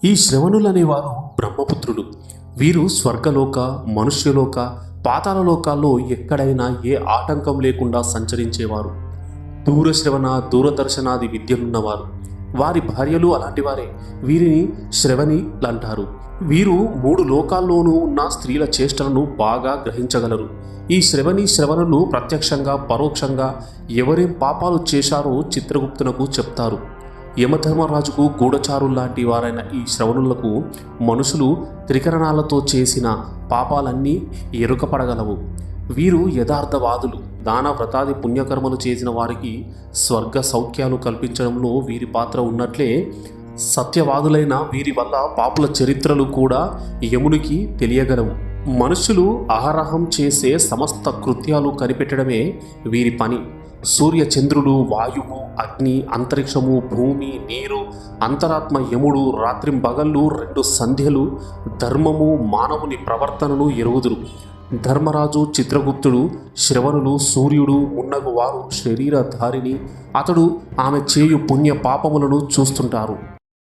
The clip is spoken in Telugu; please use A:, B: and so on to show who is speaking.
A: ఈ శ్రవణులనేవారు బ్రహ్మపుత్రులు. వీరు స్వర్గలోక, మనుష్యలోక, పాతాళలోకాల్లో ఎక్కడైనా ఏ ఆటంకం లేకుండా సంచరించేవారు. దూరశ్రవణ, దూరదర్శనాది విద్యలున్నవారు. వారి భార్యలు అలాంటి వారే. వీరిని శ్రవణిలంటారు. వీరు 3 లోకాల్లోనూ ఉన్న స్త్రీల చేష్టలను బాగా గ్రహించగలరు. ఈ శ్రవణులు ప్రత్యక్షంగా, పరోక్షంగా ఎవరేం పాపాలు చేశారో చిత్రగుప్తునకు చెప్తారు. యమధర్మరాజుకు గూఢచారుల్లాంటి వారైన ఈ శ్రవణులకు మనుషులు త్రికరణాలతో చేసిన పాపాలన్నీ ఎరుకపడగలవు. వీరు యథార్థవాదులు. దాన వ్రతాది పుణ్యకర్మలు చేసిన వారికి స్వర్గ సౌఖ్యాలు కల్పించడంలో వీరి పాత్ర ఉన్నట్లే సత్యవాదులైన వీరి వల్ల పాపుల చరిత్రలు కూడా యమునికి తెలియగలవు. మనుషులు అహరహం చేసే సమస్త కృత్యాలు కనిపెట్టడమే వీరి పని. సూర్య, చంద్రులు, వాయువు, అగ్ని, అంతరిక్షము, భూమి, నీరు, అంతరాత్మ, యముడు, రాత్రింబగళ్ళు 2 సంధ్యలు ధర్మము, మానవుని ప్రవర్తనను ఎరుగుదురు. ధర్మరాజు, చిత్రగుప్తుడు, శ్రవణులు, సూర్యుడు మున్నగు వారు శరీరధారిని. అతడు ఆమె చేయు పుణ్య పాపములను చూస్తుంటారు.